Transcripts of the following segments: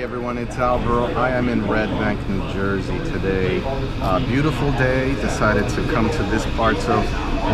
Hey everyone, it's Alvaro. I am in Red Bank, New Jersey today. Beautiful day. Decided to come to this part of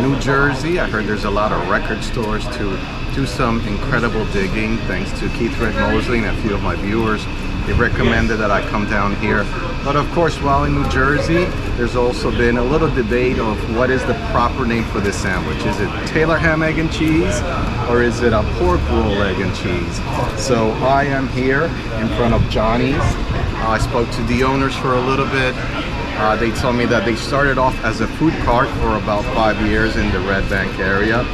New Jersey. I heard there's a lot of record stores to do some incredible digging. Thanks to Mosley and a few of my viewers. They recommended that I come down here. But of course, while in New Jersey, there's also been a little debate of what is the proper name for this sandwich. Is it Taylor ham, egg, and cheese? Or is it a pork roll, egg, and cheese? So I am here in front of Johnny's. I spoke to the owners for a little bit. They told me that they started off as a food cart for about 5 years in the Red Bank area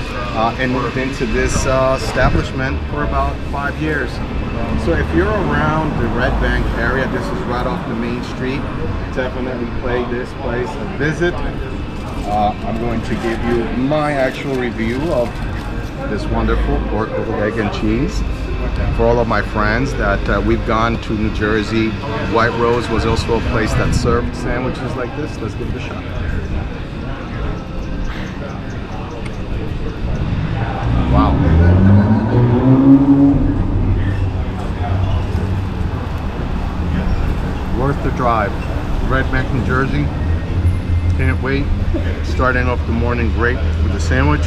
and moved into this establishment for about 5 years. So if you're around the Red Bank area, this is right off the main street, definitely pay this place a visit. I'm going to give you my actual review of this wonderful pork with egg and cheese. For all of my friends that we've gone to New Jersey, White Rose was also a place that served sandwiches like this. Let's give it a shot. Wow. Worth the drive. Red Bank, New Jersey. Can't wait. Starting off the morning great with the sandwich.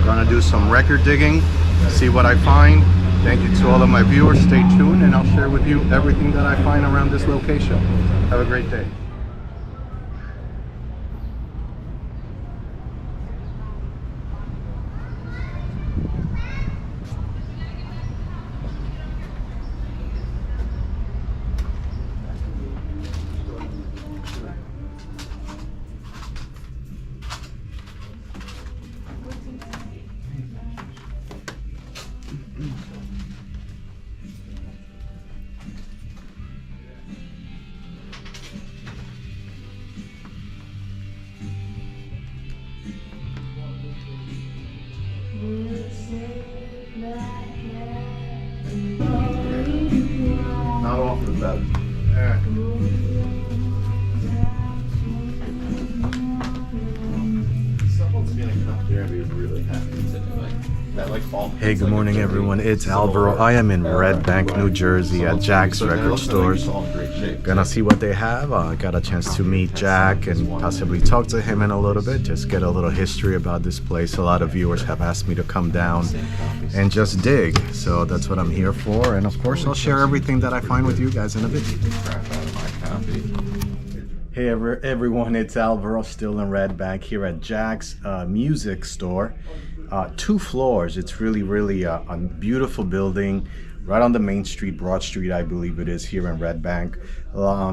Gonna do some record digging, see what I find. Thank you to all of my viewers. Stay tuned and I'll share with you everything that I find around this location. Have a great day. Not off the bed. Someone's gonna come here and be really happy today. Hey, good morning everyone. It's Alvaro. I am in Red Bank, New Jersey at Jack's Record Stores. Gonna see what they have. I got a chance to meet Jack and possibly talk to him in a little bit. Just get a little history about this place. A lot of viewers have asked me to come down and just dig. So that's what I'm here for. And of course, I'll share everything that I find with you guys in a bit. Hey everyone, it's Alvaro, still in Red Bank here at Jack's Music Store. 2 floors. It's really a beautiful building right on the main street, Broad Street, I believe it is, here in Red Bank.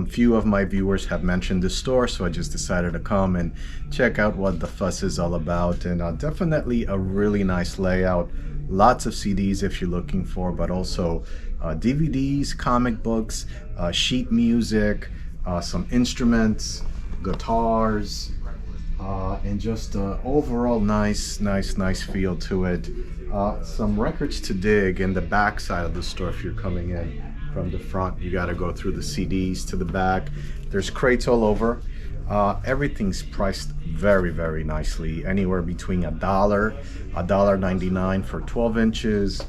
Few of my viewers have mentioned this store, so I just decided to come and check out what the fuss is all about. And definitely a really nice layout. Lots of CDs if you're looking for, but also DVDs, comic books, sheet music, some instruments, guitars, and just overall nice feel to it. Some records to dig in the back side of the store. If you're coming in from the front, you got to go through the CDs to the back. There's crates all over. Everything's priced very nicely, anywhere between $1.99 for 12 inches,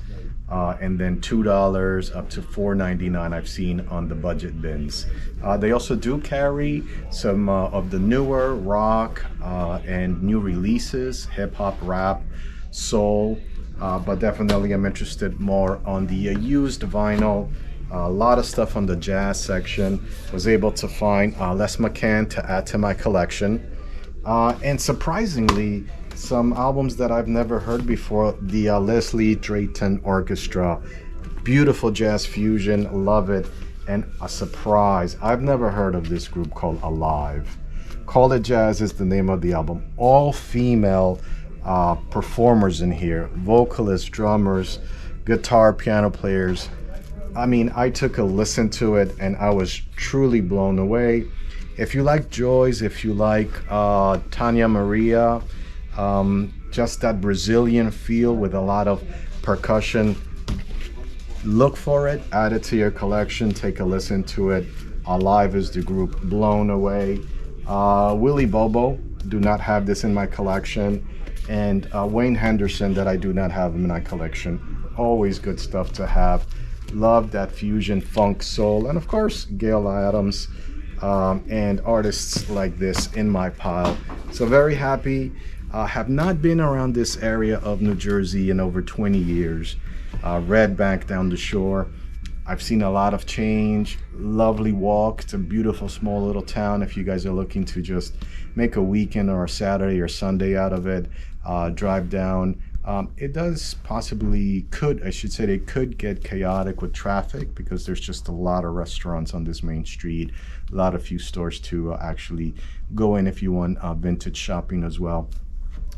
and then $2 up to $4.99 I've seen on the budget bins. They also do carry some of the newer rock and new releases, hip-hop, rap, soul, but definitely I'm interested more on the used vinyl. A lot of stuff on the jazz section. Was able to find Les McCann to add to my collection, and surprisingly some albums that I've never heard before. The Leslie Drayton Orchestra, beautiful jazz fusion, love it. And a surprise, I've never heard of this group called Alive. Call It Jazz is the name of the album. All female performers in here, vocalists, drummers, guitar, piano players. I mean, I took a listen to it and I was truly blown away. If you like Joyce, if you like Tanya Maria, just that Brazilian feel with a lot of percussion, look for it, add it to your collection, take a listen to it. Alive is the group. Blown away. Willie Bobo, do not have this in my collection. And Wayne Henderson, that I do not have in my collection. Always good stuff to have. Love that fusion funk soul, and of course Gail Adams, and artists like this in my pile. So very happy. Have not been around this area of New Jersey in over 20 years. Red Bank down the shore. I've seen a lot of change. Lovely walk. It's a beautiful small little town if you guys are looking to just make a weekend or a Saturday or Sunday out of it. Drive down. It does possibly it could get chaotic with traffic because there's just a lot of restaurants on this main street, a lot of few stores to actually go in if you want vintage shopping as well.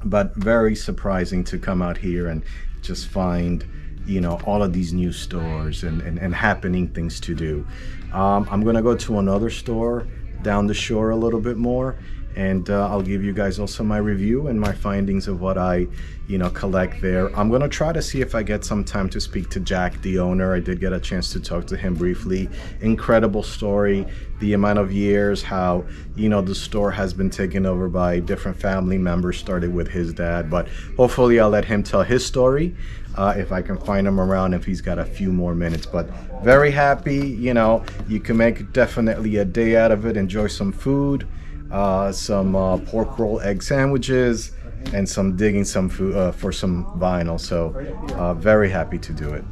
But very surprising to come out here and just find, you know, all of these new stores and happening things to do. I'm gonna go to another store down the shore a little bit more, and I'll give you guys also my review and my findings of what I, you know, collect there. I'm gonna try to see if I get some time to speak to Jack, the owner. I did get a chance to talk to him briefly. Incredible story, the amount of years, how, you know, the store has been taken over by different family members, started with his dad, but hopefully I'll let him tell his story if I can find him around, if he's got a few more minutes. But very happy, you know, you can make definitely a day out of it, enjoy some food, some pork roll egg sandwiches, and some digging some food for some vinyl. So very happy to do it.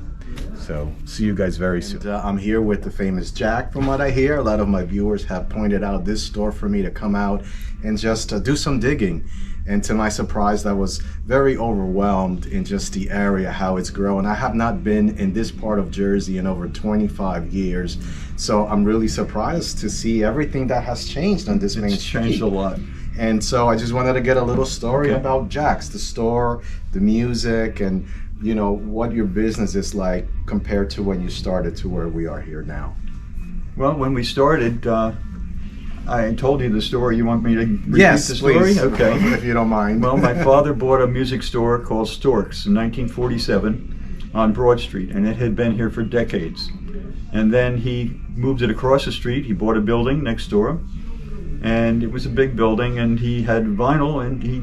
So see you guys very soon. I'm here with the famous Jack. From what I hear, a lot of my viewers have pointed out this store for me to come out and just do some digging. And to my surprise, I was very overwhelmed in just the area, how it's grown. I have not been in this part of Jersey in over 25 years. So I'm really surprised to see everything that has changed on this main street. It's changed a lot. And so I just wanted to get a little story about Jack's, the store, the music, and, you know, what your business is like compared to when you started to where we are here now. Well, when we started, I told you the story. You want me to repeat yes, the story? Please, okay, if you don't mind. Well, my father bought a music store called Storks in 1947 on Broad Street, and it had been here for decades. And then he moved it across the street. He bought a building next door, and it was a big building, and he had vinyl, and he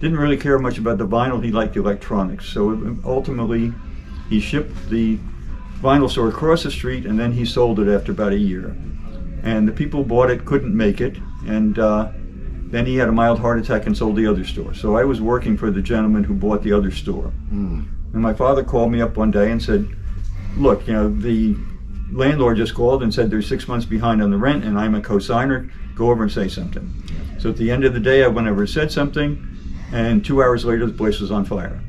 didn't really care much about the vinyl. He liked the electronics. So ultimately, he shipped the vinyl store across the street, and then he sold it after about a year. And the people who bought it couldn't make it, and then he had a mild heart attack and sold the other store. So I was working for the gentleman who bought the other store. And my father called me up one day and said, look, you know, the landlord just called and said they're 6 months behind on the rent, and I'm a co-signer. Go over and say something. So at the end of the day, I went over and said something, and 2 hours later, the place was on fire.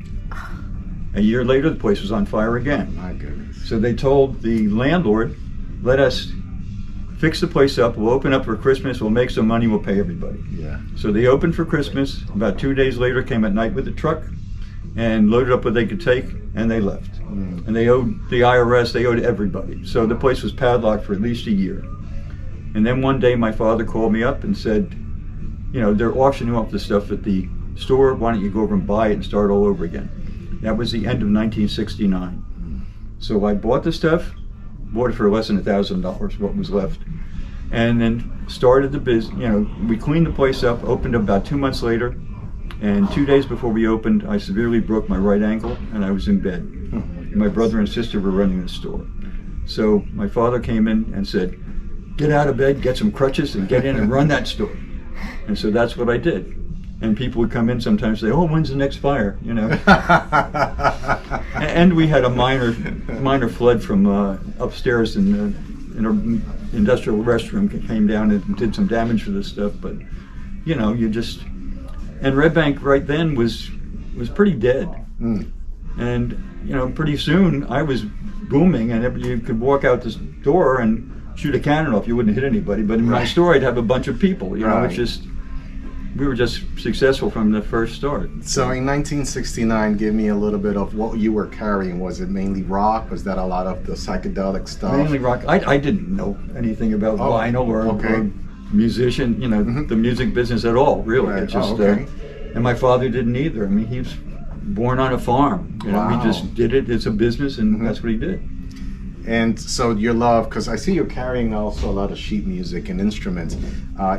A year later, the place was on fire again. My goodness. So they told the landlord, let us fix the place up, we'll open up for Christmas, we'll make some money, we'll pay everybody. Yeah. So they opened for Christmas. About 2 days later, came at night with a truck and loaded up what they could take, and they left. And they owed the IRS, they owed everybody. So the place was padlocked for at least a year. And then one day my father called me up and said, you know, they're auctioning off the stuff at the store, why don't you go over and buy it and start all over again. That was the end of 1969. So I bought the stuff, bought it for less than $1,000, what was left, and then started the business. You know, we cleaned the place up, opened about 2 months later, and 2 days before we opened, I severely broke my right ankle, and I was in bed. And my brother and sister were running the store. So my father came in and said, get out of bed, get some crutches, and get in and run that store. And so that's what I did. And people would come in sometimes and say, oh, when's the next fire, you know? And we had a minor flood from upstairs in our industrial restroom, came down and did some damage to this stuff, but, you know, you just, and Red Bank right then was pretty dead. And, you know, pretty soon I was booming, and you could walk out this door and shoot a cannon off, you wouldn't hit anybody, but in my store I'd have a bunch of people, you know, it's just, we were just successful from the first start. So in 1969, give me a little bit of what you were carrying. Was it mainly rock? Was that a lot of the psychedelic stuff? Mainly rock. I didn't know anything about vinyl or musician, you know, the music business at all, really. Right. It's just, and my father didn't either. I mean, he was born on a farm. You know, he just did it. It's a business, and that's what he did. And so your love, because I see you're carrying also a lot of sheet music and instruments.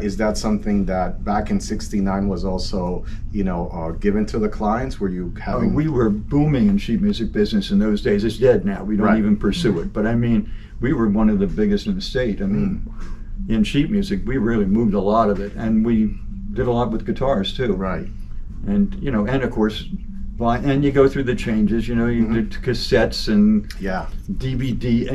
Is that something that back in '69 was also, given to the clients? Were you having? We were booming in sheet music business in those days. It's dead now. We don't Right. even pursue it. But I mean, we were one of the biggest in the state. I mean, in sheet music, we really moved a lot of it, and we did a lot with guitars too. Right. And and of course, and you go through the changes. You did cassettes and Yeah. DVD,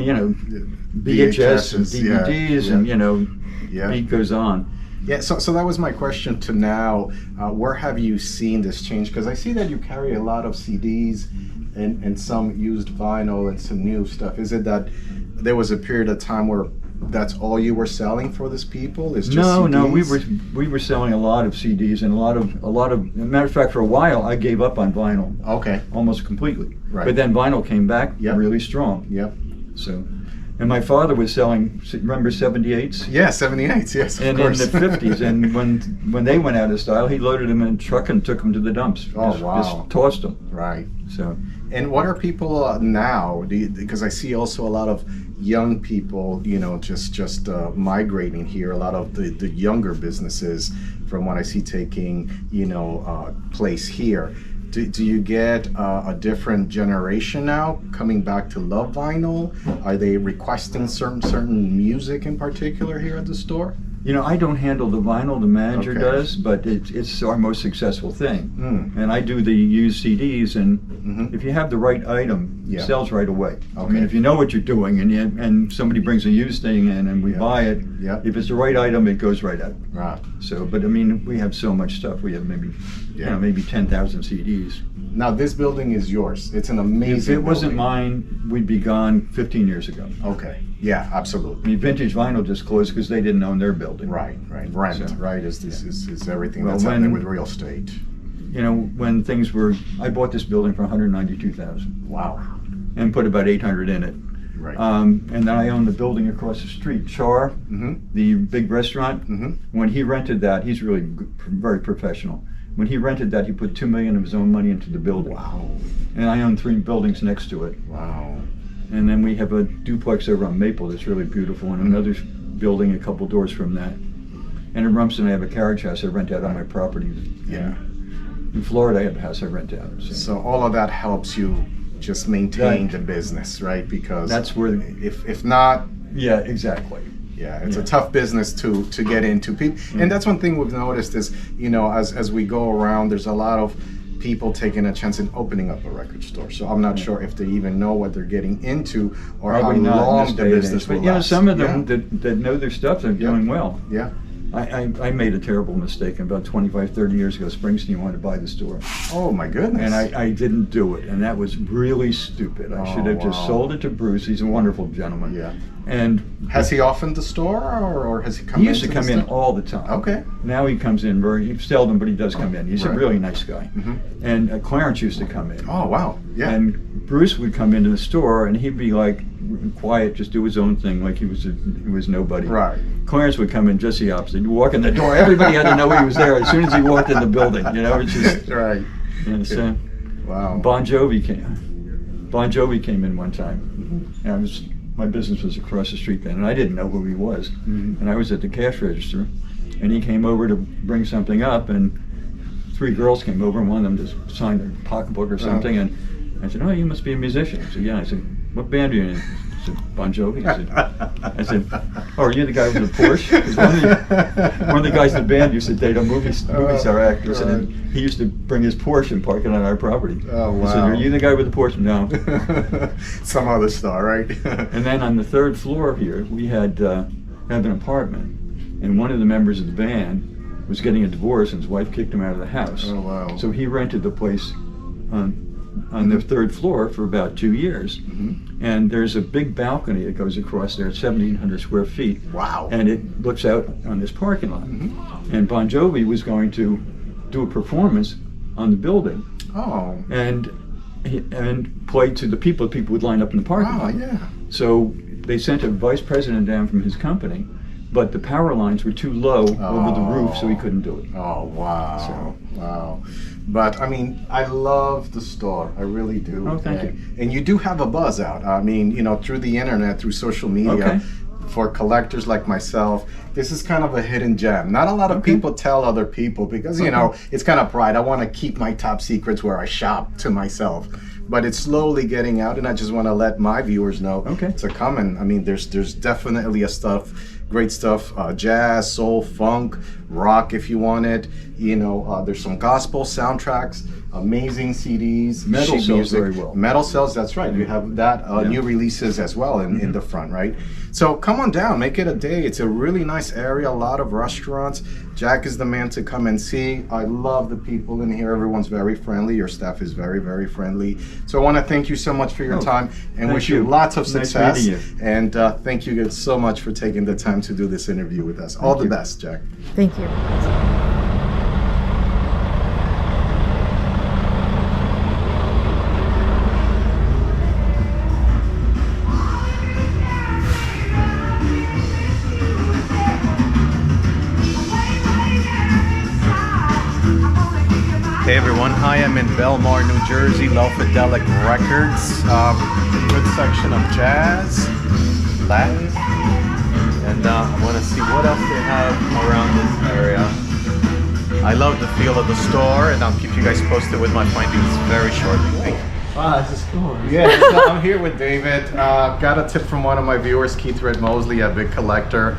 VHS and VHSs, DVDs, yeah. and Yeah. beat goes on. Yeah, so that was my question to now. Where have you seen this change? Because I see that you carry a lot of CDs and some used vinyl and some new stuff. Is it that there was a period of time where that's all you were selling for these people? Is just CDs? No, we were selling a lot of CDs and a lot of. As a matter of fact, for a while, I gave up on vinyl Okay. almost completely. Right. But then vinyl came back Yep. really strong. Yep. So, and my father was selling. Remember 78s? Yeah, 78. Yes, of And course. in the 50s, and when they went out of style, he loaded them in a truck and took them to the dumps. Oh, Just wow. tossed them. Right. So, And what are people now? Because I see also a lot of young people, just migrating here. A lot of the younger businesses, from what I see, taking place here. Do you get a different generation now coming back to love vinyl? Are they requesting certain music in particular here at the store? I don't handle the vinyl, the manager Okay. does, but it's our most successful thing. Mm. And I do the used CDs, and Mhm. if you have the right item, Yeah. it sells right away. I Okay. mean, if you know what you're doing, and somebody brings a used thing in, and we Yeah. buy it, Yeah. if it's the right item, it goes right out. Right. So, but I mean, we have so much stuff. We have maybe 10,000 CDs. Now this building is yours. It's an amazing. If it wasn't building. mine, we'd be gone 15 years ago. Okay. Yeah, I absolutely. mean, Vintage Vinyl just closed because they didn't own their building. Right. Rent, So, right, is everything Well, that's happening when- with real estate. When things were, I bought this building for 192,000 Wow. and put about 800 in it. Right. And then I own the building across the street, Char, Mm-hmm. the big restaurant. Mm-hmm. When he rented that, he's really very professional. When he rented that, he put $2 million of his own money into the building. Wow. And I own 3 buildings next to it. Wow. And then we have a duplex over on Maple that's really beautiful, and another building a couple doors from that. And in Rumston, I have a carriage house I rent out on my property. Yeah. In Florida, I have a house I rent out. So all of that helps you just maintain Right. the business, right? Because That's where, if not, yeah, exactly. yeah, it's Yeah. a tough business to get into. And that's one thing we've noticed is, as we go around, there's a lot of people taking a chance in opening up a record store. So I'm not sure if they even know what they're getting into or Probably how not in long this the day and business age. will But last. some of them Yeah. that know their stuff are doing well. Yeah. I made a terrible mistake about 25, 30 years ago. Springsteen wanted to buy the store, Oh my goodness. and I didn't do it, and that was really stupid. I should have just wow. sold it to Bruce. He's a wonderful gentleman. Yeah. And Has he often the store, or has he come? he used to into come the in store? all the time. Okay. Now he comes in very seldom, but he does come in. He's Right. a really nice guy. Mhm. And Clarence used to come in. Oh wow. Yeah. And Bruce would come into the store, and he'd be like quiet, just do his own thing, like he was nobody. Right. Clarence would come in just the opposite. He'd walk in the door. Everybody had to know he was there as soon as he walked in the building. It's just. Right. And so, Wow. Bon Jovi came in one time, and my business was across the street then, and I didn't know who he was. Mhm. And I was at the cash register, and he came over to bring something up, and 3 girls came over, and one of them just signed a pocketbook or something, and I said, "Oh, you must be a musician." He said, "Yeah." I said, "What band are you in?" I said, "Bon Jovi." I said, "Oh, are you the guy with the Porsche?" 'Cause one of the guys in the band used to date a movie star actress, and then he used to bring his Porsche and park it on our property. Oh, I said, wow. "Are you the guy with the Porsche?" "No." Some other star, right? And then on the 3rd floor here, we had have an apartment, and one of the members of the band was getting a divorce, and his wife kicked him out of the house. Oh wow. So he rented the place on the 3rd floor for about 2 years. Mhm. And there's a big balcony that goes across there, 1,700 square feet, Wow. and it looks out on this parking lot. Mhm. And Bon Jovi was going to do a performance on the building, Oh. and play to the people. People would line up in the parking Wow. lot. Yeah. So they sent a vice president down from his company but the power lines were too low over the roof, so he couldn't do it. Oh, wow. Wow. But I mean, I love the store. I really do. Oh, thank you. And you do have a buzz out. I mean, you know, through the internet, through social media. Okay. For collectors like myself, this is kind of a hidden gem. Not a lot of people tell other people because, you know, it's kind of pride. I want to keep my top secrets where I shop to myself. But it's slowly getting out, and I just want to let my viewers know to come. And I mean, there's definitely great stuff, jazz, soul, funk, rock if you want it. You know, there's some gospel soundtracks, amazing CDs, Metal sheet sells music. very well. Metal sells, that's right. You have that new releases as well in the front, right? So come on down, make it a day. It's a really nice area, a lot of restaurants. Jack is the man to come and see. I love the people in here. Everyone's very friendly. Your staff is very, very friendly. So I want to thank you so much for your time and wish you lots of success. Nice meeting you. And thank you so much for taking the time to do this interview with us. All the best, Jack. Thank you. Hey everyone, I am in Belmar, New Jersey, Lofidelic Records. Good section of jazz, Latin, and I want to see what else they have around this area. I love the feel of the store, and I'll keep you guys posted with my findings very shortly. Thank you. Wow, this is cool. Yeah, so I'm here with David. Got a tip from one of my viewers, Keith Red Mosley, a big collector.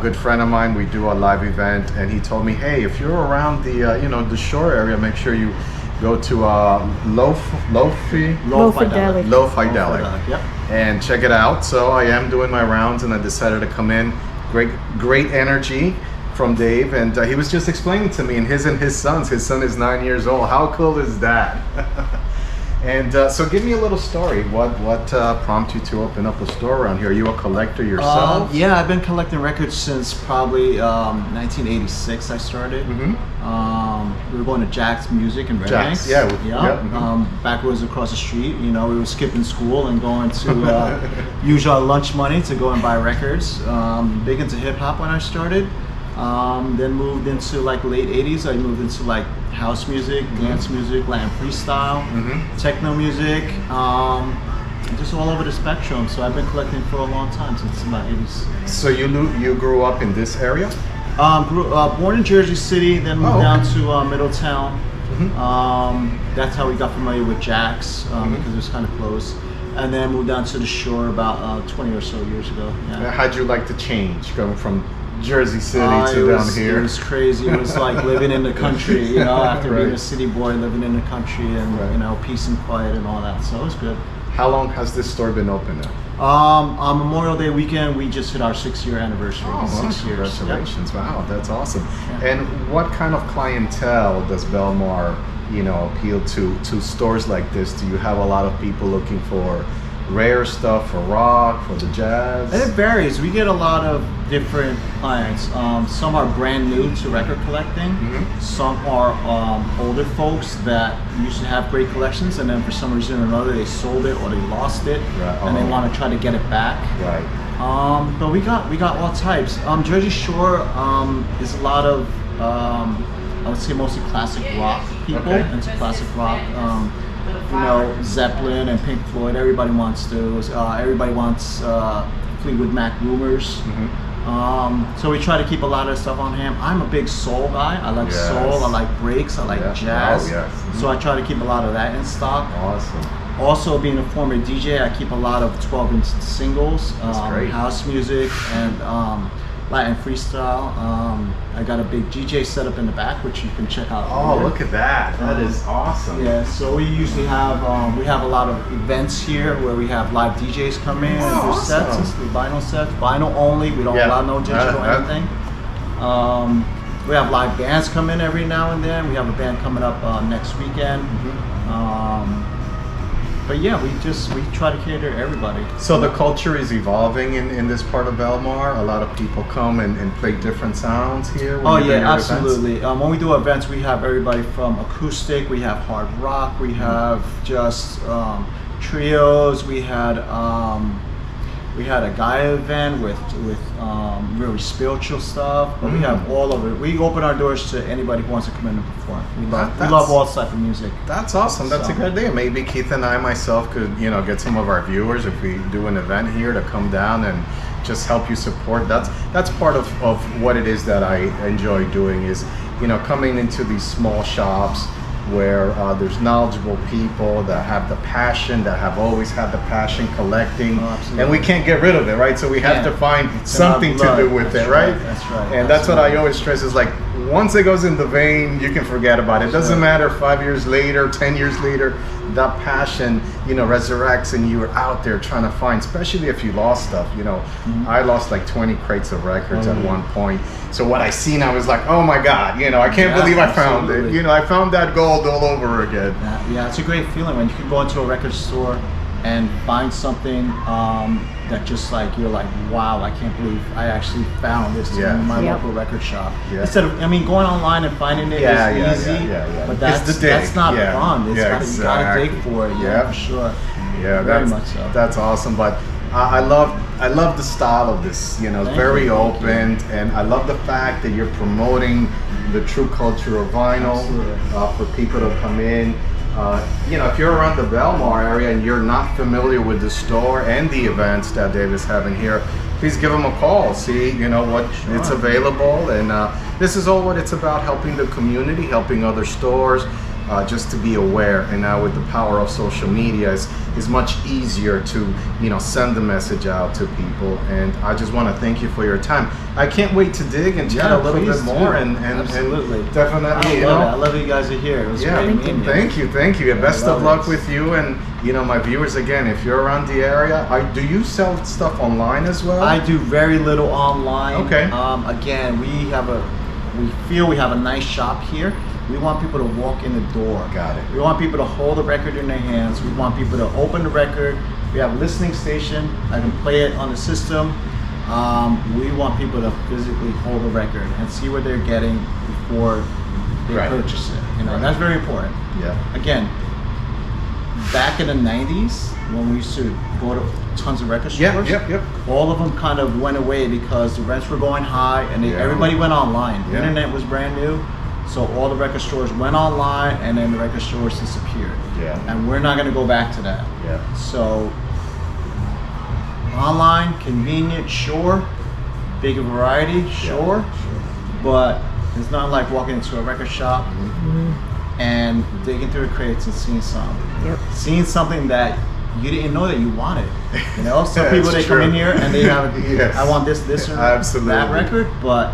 Good friend of mine. We do a live event, and he told me, hey, if you're around the the shore area, make sure you go to LowFidelic. Yep. And check it out. So I am doing my rounds, and I decided to come in. Great energy from Dave, and he was just explaining to me, and his sons. His son is 9 years old. How cool is that? And so give me a little story. What prompted you to open up a store around here? Are you a collector yourself? Yeah, I've been collecting records since probably 1986 I started. We were going to Jack's Music in Red Jack's, Banks. yeah. Backwards across the street. You know, we were skipping school and going to use our lunch money to go and buy records. Big into hip hop when I started. Then moved into like late 80s. I moved into like house music, dance music, Latin freestyle, techno music, just all over the spectrum. So I've been collecting for a long time, since about 80s. So you grew up in this area? Born in Jersey City, then moved down to Middletown. That's how we got familiar with Jack's, because it was kind of close. And then moved down to the shore about 20 or so years ago. Yeah. How'd you like to change, going from Jersey City to down here? It was crazy. It was like living in the country, you know, after being a city boy, living in the country, and you know, peace and quiet and all that. So it was good. How long has this store been open now? On Memorial Day weekend, we just hit our 6-year anniversary. Oh, 6 years. Congratulations! Yep. Wow, that's awesome. Yeah. And what kind of clientele does Belmar, appeal to stores like this? Do you have a lot of people looking for rare stuff, for rock, for the jazz? And it varies. We get a lot of different clients. Some are brand new to record collecting. Some are older folks that used to have great collections, and then for some reason or another they sold it or they lost it, and they want to try to get it back. Right. But we got all types. Jersey Shore is a lot of I would say mostly classic rock people, into classic rock. You know, Zeppelin and Pink Floyd. Everybody wants those. Everybody wants Fleetwood Mac Rumors. So we try to keep a lot of stuff on hand. I'm a big soul guy. I like soul. I like breaks. I like jazz. So I try to keep a lot of that in stock. Awesome. Also, being a former DJ, I keep a lot of 12-inch singles, house music, and Latin freestyle. I got a big DJ setup in the back, which you can check out. Oh, look at that! That is awesome. Yeah, so we usually have we have a lot of events here where we have live DJs come in and do sets, vinyl sets, vinyl only. We don't allow no digital or anything. We have live bands come in every now and then. We have a band coming up next weekend. But yeah, we try to cater to everybody. So the culture is evolving in this part of Belmar. A lot of people come and play different sounds here. Oh yeah, absolutely. When we do events, we have everybody from acoustic, we have hard rock, we have just trios, we had We had a Gaia event with really spiritual stuff, but we have all of it. We open our doors to anybody who wants to come in and perform. We love all type of music. That's awesome. That's a good idea. Maybe Keith and I myself could, get some of our viewers, if we do an event here, to come down and just help you support. That's part of what it is that I enjoy doing, is coming into these small shops where there's knowledgeable people that have the passion, that have always had the passion collecting, and we can't get rid of it, right? So we have to find something to do with it, right? That's right. And that's what I always stress, is like, once it goes in the vein, you can forget about it. It doesn't matter 5 years later, 10 years later, that passion, resurrects, and you're out there trying to find, especially if you lost stuff. I lost like 20 crates of records at one point. So what I seen, I was like, oh my God, I can't believe I found it. I found that gold all over again. Yeah, it's a great feeling when you can go into a record store and find something that just like, you're like, wow, I can't believe I actually found this in my local record shop. Instead of, going online and finding it is easy, but that's not fun. You gotta dig for it, for sure. Yeah, very much so. That's awesome. But I love the style of this. It's very open, and I love the fact that you're promoting the true culture of vinyl for people to come in. If you're around the Belmar area and you're not familiar with the store and the events that Dave is having here, please give them a call. See, what it's available, and this is all what it's about: helping the community, helping other stores. Just to be aware, and now with the power of social media, is much easier to send the message out to people. And I just want to thank you for your time. I can't wait to dig and chat a little bit more, and definitely I love you guys are here. It was great meeting you. Thank you. Best of luck with you, and my viewers, again, if you're around the area, do you sell stuff online as well? I do very little online. Okay. Again, we feel we have a nice shop here. We want people to walk in the door. Got it. We want people to hold the record in their hands. We want people to open the record. We have a listening station. I can play it on the system. We want people to physically hold the record and see what they're getting before they purchase it. That's very important. Yeah. Again, back in the 90s, when we used to go to tons of record stores, all of them kind of went away because the rents were going high, and everybody went online. The internet was brand new. So all the record stores went online, and then the record stores disappeared. Yeah. And we're not going to go back to that. Yeah. So online, convenient, sure. Big variety, sure. But it's not like walking into a record shop and digging through the crates and seeing something. Seeing something that you didn't know that you wanted. Some people, they come in here and they have, I want this or that record, but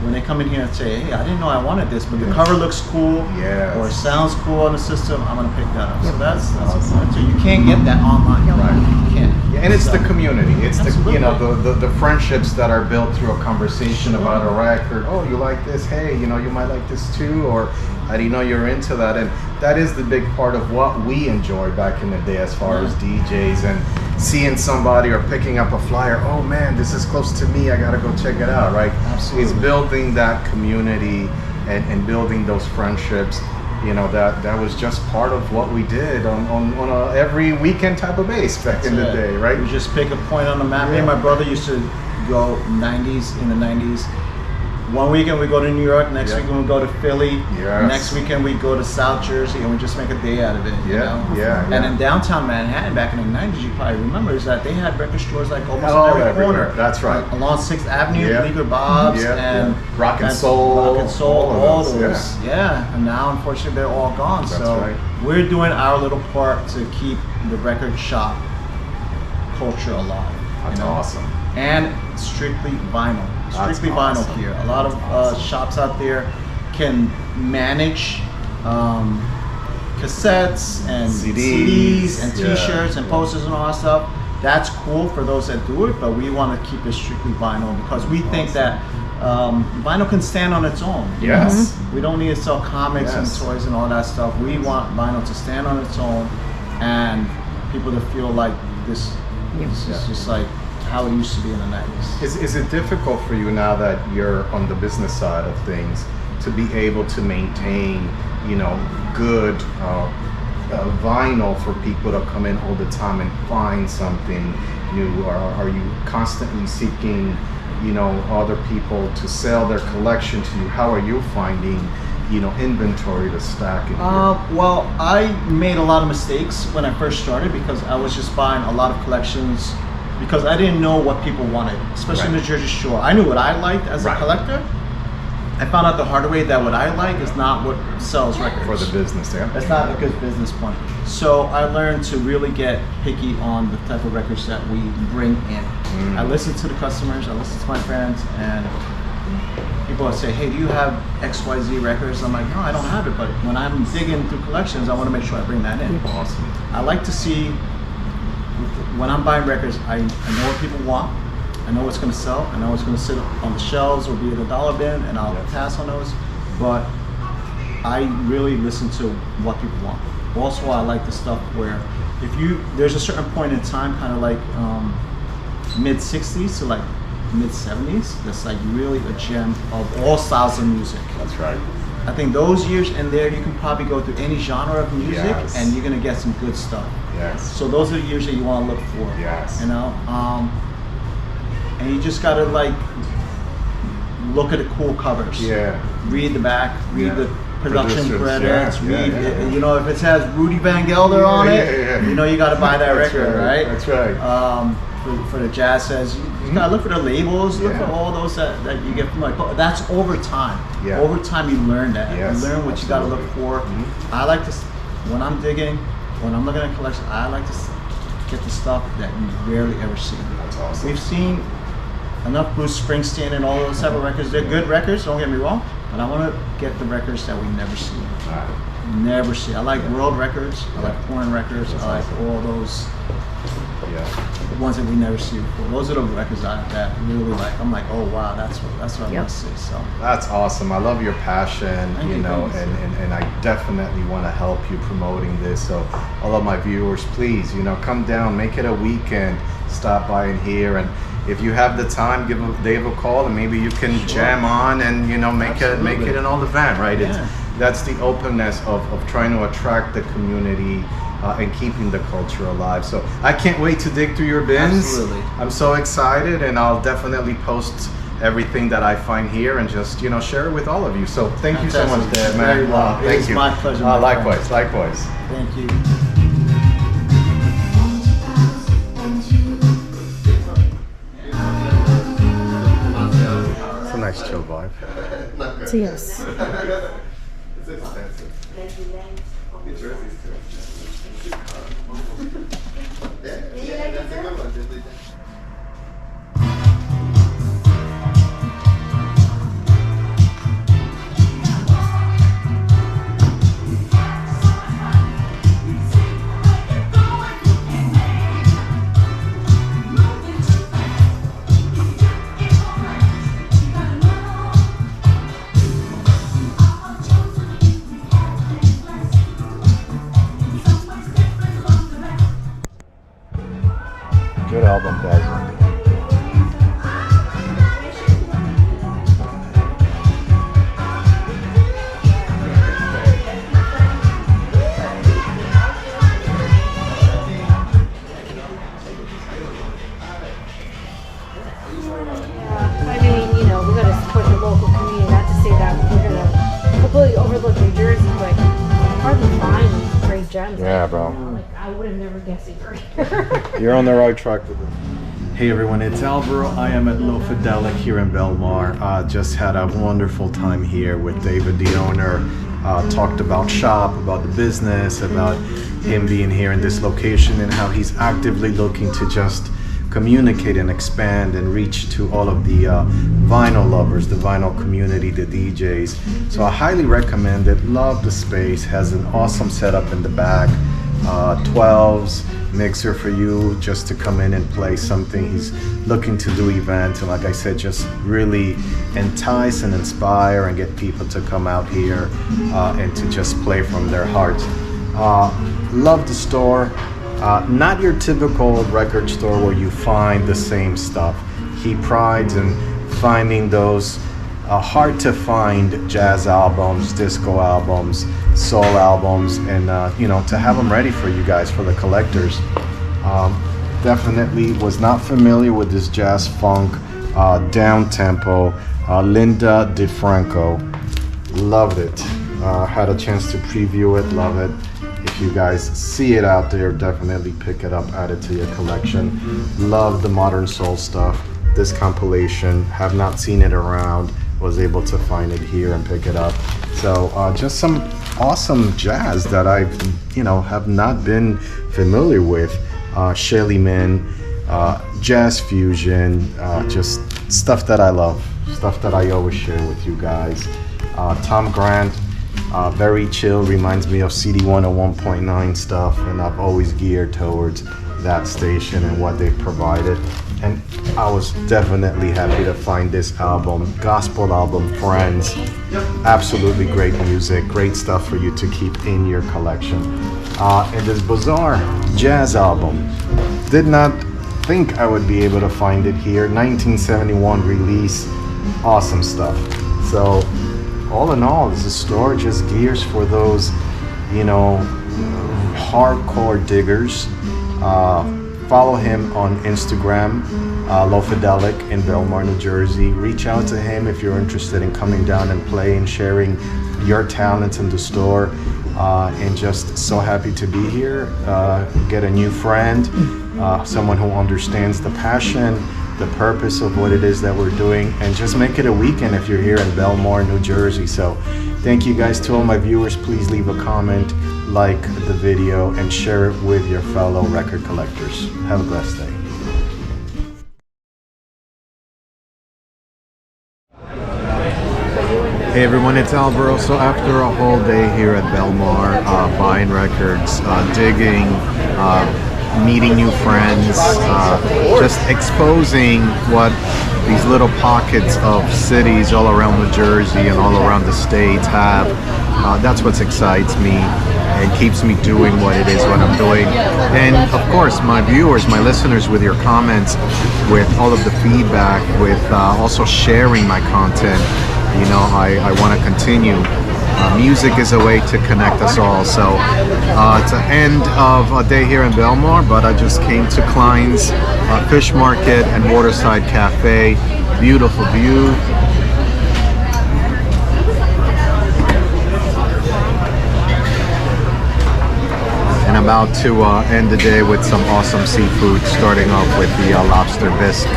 when they come in here and say, hey, I didn't know I wanted this, but the cover looks cool, or it sounds cool on the system, I'm gonna pick that up. So that's awesome. So you can't get that online. You can't. And it's the community. It's the friendships that are built through a conversation about a record. Oh, you like this? Hey, you might like this too, or I didn't know you're into that. And that is the big part of what we enjoyed back in the day as far as DJs, and seeing somebody or picking up a flyer. Oh man, this is close to me. I gotta go check it out, right? Absolutely. It's building that community and building those friendships. That was just part of what we did on a every weekend type of base back in the day, right? You just pick a point on the map. Me and my brother used to go in the 90s. One weekend we go to New York, next weekend we go to Philly, next weekend we go to South Jersey, and we just make a day out of it. And in downtown Manhattan back in the 90s, you probably remember, is that they had record stores like almost on every corner. That's right. Like along 6th Avenue, Bleecker Bob's, and Rock and Soul, all those. And now unfortunately they're all gone. We're doing our little part to keep the record shop culture alive. That's awesome. And strictly vinyl. Strictly vinyl here. A lot of shops out there can manage cassettes and CDs and T-shirts and posters and all that stuff. That's cool for those that do it, but we want to keep it strictly vinyl because we think that vinyl can stand on its own. Yes. We don't need to sell comics and toys and all that stuff. We want vinyl to stand on its own and people to feel like this is just like how it used to be in the 90s. Is it difficult for you now that you're on the business side of things to be able to maintain, good vinyl for people to come in all the time and find something new? Or are you constantly seeking, other people to sell their collection to you? How are you finding, inventory to stack in here? Well, I made a lot of mistakes when I first started because I was just buying a lot of collections because I didn't know what people wanted, especially in the Jersey Shore. I knew what I liked as a collector. I found out the hard way that what I like is not what sells records. For the business, yeah. That's not a good business point. So I learned to really get picky on the type of records that we bring in. I listen to the customers, I listen to my friends, and people will say, hey, do you have XYZ records? I'm like, no, I don't have it, but when I'm digging through collections, I want to make sure I bring that in. Awesome. I like to see, when I'm buying records, I know what people want. I know what's going to sell. I know what's going to sit on the shelves or be in the dollar bin, and I'll pass on those. But I really listen to what people want. Also, I like the stuff where there's a certain point in time, kind of like mid 60s to like mid 70s, that's like really a gem of all styles of music. That's right. I think those years in there, you can probably go through any genre of music and you're going to get some good stuff. Yes. So those are the years that you want to look for. Yes. And you just gotta like look at the cool covers. Yeah. Read the back. Read the production Producers, credits. Read yeah. it, if it has Rudy Van Gelder on it, you gotta buy that record, right? That's right. For the jazz says you gotta look for the labels. Look for all those that you get from that's over time. Yeah. Over time you learn that. Yes, you learn what you gotta look for. I like to when I'm digging, when I'm looking at collections, I like to get the stuff that you rarely ever see. That's awesome. We've seen enough Bruce Springsteen and all those type of records. They're good records, don't get me wrong, but I want to get the records that we never see. Never see. I like world records. I like foreign records. I like all those ones that we never see before. Those are the records that really like. I'm like, oh wow, that's what I want to see. So that's awesome. I love your passion, Thank you. And I definitely want to help you promoting this. So all of my viewers, please, come down, make it a weekend, stop by in here, and if you have the time, give Dave a call, and maybe you can jam on and make it an old event, right? Yeah. That's the openness of trying to attract the community and keeping the culture alive. So I can't wait to dig through your bins. Absolutely. I'm so excited, and I'll definitely post everything that I find here and just share it with all of you. So thank you so much, Dave, man. Very well. Thank you. My pleasure. Likewise. Thank you. It's a nice chill vibe. So yes. It's expensive. New Jersey's too. Yeah, that's a good one. Good album, guys. I mean, we gotta support the local community. Not to say that we're gonna completely overlook New Jersey, but hardly find great gems. Yeah, bro. I would have never guessed it were here. You're on the right track with it. Hey everyone, it's Alvaro. I am at Lofidelic here in Belmar. Just had a wonderful time here with David, the owner. Talked about Shoppe, about the business, about him being here in this location and how he's actively looking to just communicate and expand and reach to all of the vinyl lovers, the vinyl community, the DJs. So I highly recommend it. Love the space. Has an awesome setup in the back. 12s, mixer for you just to come in and play something. He's looking to do events, and like I said, just really entice and inspire and get people to come out here and to just play from their hearts. Love the store. Not your typical record store where you find the same stuff. He prides in finding those hard to find jazz albums, disco albums, soul albums, and you know, to have them ready for you guys, for the collectors. Definitely was not familiar with this jazz funk down tempo. Linda DeFranco, loved it. Had a chance to preview it, love it. If you guys see it out there, definitely pick it up, add it to your collection. Love the modern soul stuff. This compilation, have not seen it around, was able to find it here and pick it up. So just some awesome jazz that I, you know, have not been familiar with. Shelly Min, jazz fusion, just stuff that I love, stuff that I always share with you guys. Tom Grant, very chill, reminds me of CD 101.9 stuff, and I've always geared towards that station and what they've provided. And I was definitely happy to find this album, gospel album, Friends. Absolutely great music, great stuff for you to keep in your collection. And this bizarre jazz album, did not think I would be able to find it here. 1971 release, awesome stuff. So all in all, this store just gears for those, you know, hardcore diggers. Follow him on Instagram, Lofidelic in Belmar, New Jersey. Reach out to him if you're interested in coming down and playing, sharing your talents in the store. And just so happy to be here. Get a new friend, someone who understands the passion, the purpose of what it is that we're doing, and just make it a weekend if you're here in Belmar, New Jersey. So thank you guys to all my viewers. Please leave a comment, like the video, and share it with your fellow record collectors. Have a blessed day. Hey everyone, it's Alvaro. So after a whole day here at Belmar, buying records, digging, meeting new friends, just exposing what these little pockets of cities all around New Jersey and all around the states have. That's what excites me and keeps me doing what it is what I'm doing. And of course, my viewers, my listeners, with your comments, with all of the feedback, with also sharing my content. You know, I want to continue. Music is a way to connect us all. So it's the end of a day here in Belmar, but I just came to Klein's Fish Market and Waterside Cafe. Beautiful view. And I'm about to end the day with some awesome seafood, starting off with the Lobster Bisque.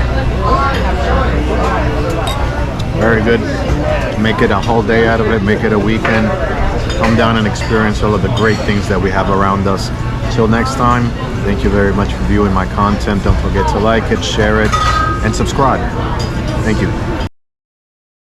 Very good. Make it a whole day out of it, make it a weekend. Come down and experience all of the great things that we have around us. Till next time, thank you very much for viewing my content. Don't forget to like it, share it, and subscribe. Thank you.